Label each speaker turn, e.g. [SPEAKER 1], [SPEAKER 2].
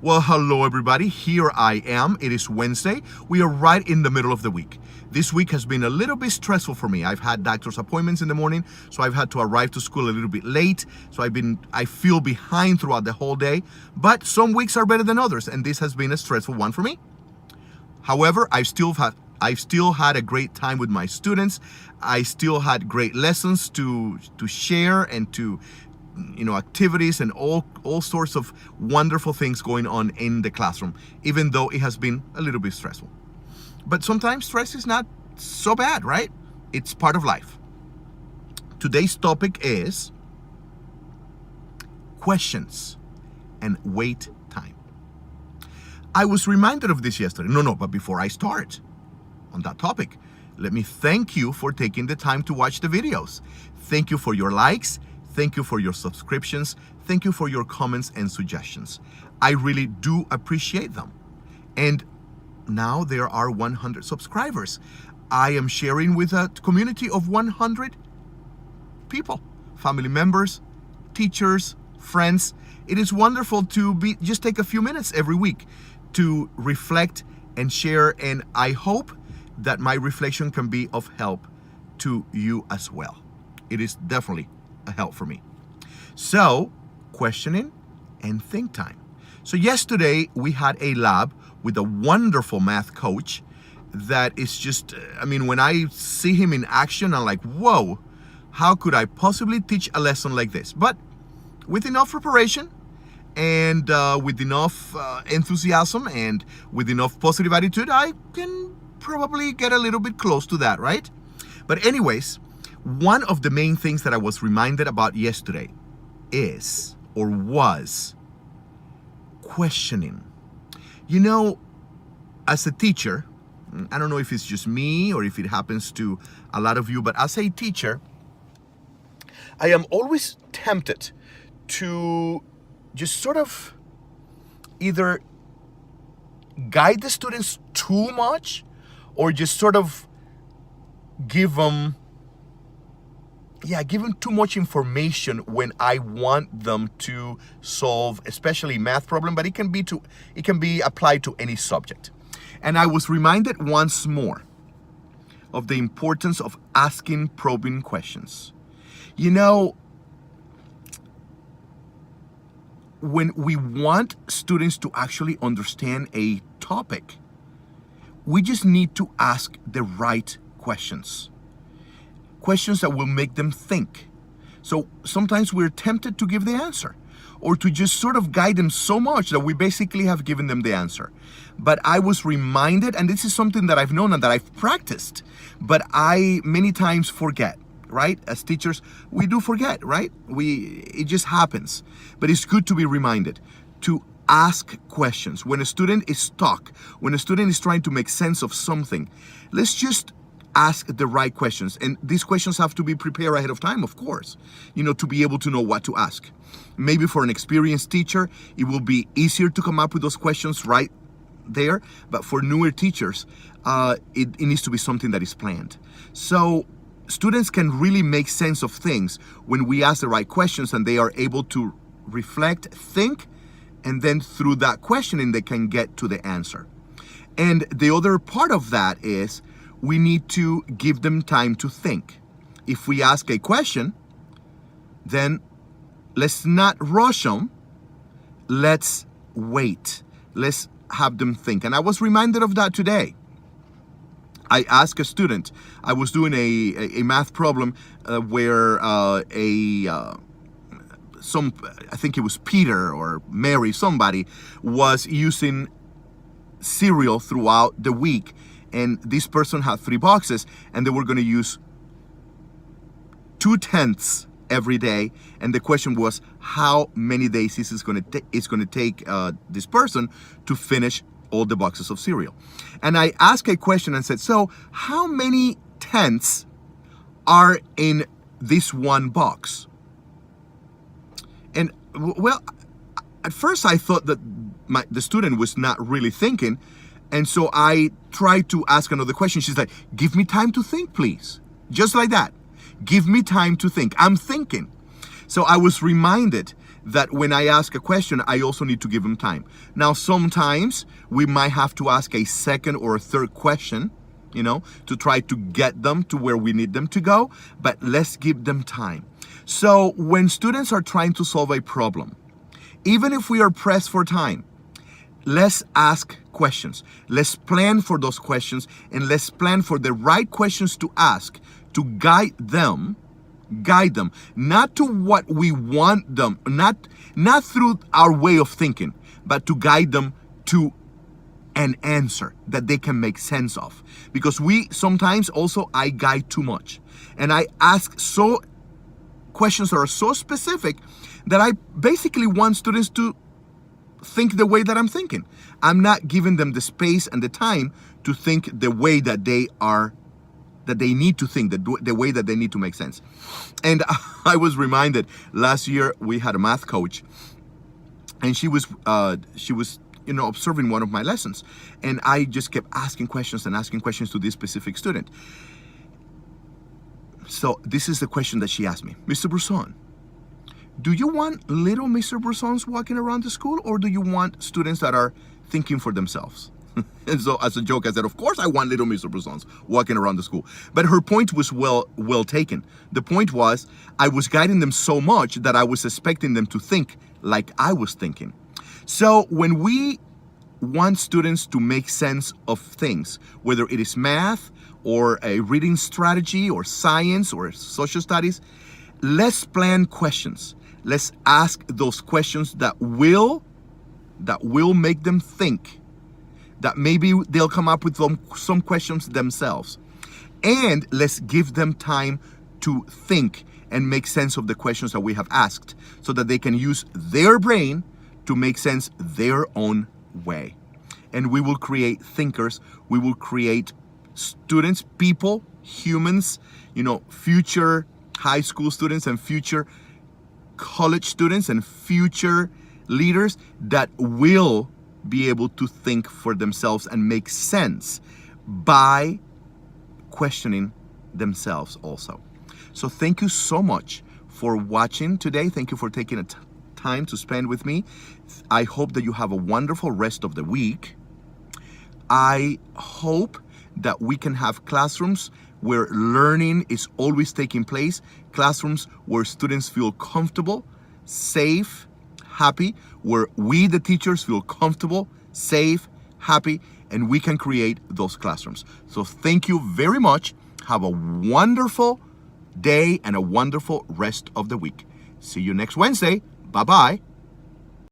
[SPEAKER 1] Well, hello everybody. Here I am. It is Wednesday. We are right in the middle of the week. This week has been a little bit stressful for me. I've had doctor's appointments in the morning, so I've had to arrive to school a little bit late. So I feel behind throughout the whole day, but some weeks are better than others, and this has been a stressful one for me. However, I've still had a great time with my students. I still had great lessons to share and to activities and all sorts of wonderful things going on in the classroom, even though it has been a little bit stressful. But sometimes stress is not so bad, right? It's part of life. Today's topic is questions and wait time. I was reminded of this yesterday. But before I start on that topic, let me thank you for taking the time to watch the videos. Thank you for your likes. Thank you for your subscriptions. Thank you for your comments and suggestions. I really do appreciate them. And now there are 100 subscribers. I am sharing with a community of 100 people, family members, teachers, friends. It is wonderful to just take a few minutes every week to reflect and share. And I hope that my reflection can be of help to you as well. It is definitely a help for me. So, questioning and think time. So yesterday we had a lab with a wonderful math coach that is just, when I see him in action, I'm like, whoa, how could I possibly teach a lesson like this? But with enough preparation and with enough enthusiasm and with enough positive attitude, I can probably get a little bit close to that, right? But anyways, one of the main things that I was reminded about yesterday was questioning. As a teacher, I don't know if it's just me or if it happens to a lot of you, but as a teacher, I am always tempted to just sort of either guide the students too much or just sort of give them too much information when I want them to solve, especially math problem, but it can be applied to any subject. And I was reminded once more of the importance of asking probing questions. When we want students to actually understand a topic, we just need to ask the right questions. Questions that will make them think. So sometimes we're tempted to give the answer or to just sort of guide them so much that we basically have given them the answer. But I was reminded, and this is something that I've known and that I've practiced, but I many times forget, right? As teachers, we do forget, right? It just happens. But it's good to be reminded to ask questions. When a student is stuck, when a student is trying to make sense of something, let's just ask the right questions. And these questions have to be prepared ahead of time, of course, to be able to know what to ask. Maybe for an experienced teacher, it will be easier to come up with those questions right there. But for newer teachers, it needs to be something that is planned. So students can really make sense of things when we ask the right questions and they are able to reflect, think, and then through that questioning, they can get to the answer. And the other part of that is we need to give them time to think. If we ask a question, then let's not rush them. Let's wait. Let's have them think. And I was reminded of that today. I asked a student, I was doing a math problem where I think it was Peter or Mary, somebody was using cereal throughout the week. And this person had 3 boxes and they were going to use 2/10 every day. And the question was, how many days it's going to take this person to finish all the boxes of cereal? And I asked a question and said, so how many tenths are in this one box? And well, at first I thought that the student was not really thinking. And so I tried to ask another question. She's like, give me time to think, please. Just like that. Give me time to think. I'm thinking. So I was reminded that when I ask a question, I also need to give them time. Now, sometimes we might have to ask a second or a third question, to try to get them to where we need them to go, but let's give them time. So when students are trying to solve a problem, even if we are pressed for time, let's ask questions. Let's plan for those questions, and let's plan for the right questions to ask to guide them, not to what we want them, not through our way of thinking, but to guide them to an answer that they can make sense of. Because I guide too much, and I ask questions that are so specific that I basically want students to think the way that I'm thinking. I'm not giving them the space and the time to think the way that they need to think, the way that they need to make sense. And I was reminded, last year we had a math coach, and she was observing one of my lessons, and I just kept asking questions to this specific student. So this is the question that she asked me: Mr. Broussard, do you want little Mr. Broussards walking around the school, or do you want students that are thinking for themselves? And so as a joke, I said, of course I want little Mr. Broussards walking around the school. But her point was well taken. The point was, I was guiding them so much that I was expecting them to think like I was thinking. So when we want students to make sense of things, whether it is math or a reading strategy or science or social studies, let's plan questions. Let's ask those questions that will make them think, that maybe they'll come up with some questions themselves. And let's give them time to think and make sense of the questions that we have asked, so that they can use their brain to make sense their own way. And we will create thinkers, we will create students, people, humans, future high school students and future college students and future leaders that will be able to think for themselves and make sense by questioning themselves also. So thank you so much for watching today. Thank you for taking time to spend with me. I hope that you have a wonderful rest of the week. I hope that we can have classrooms where learning is always taking place, classrooms where students feel comfortable, safe, happy, where we, the teachers, feel comfortable, safe, happy, and we can create those classrooms. So thank you very much. Have a wonderful day and a wonderful rest of the week. See you next Wednesday. Bye-bye.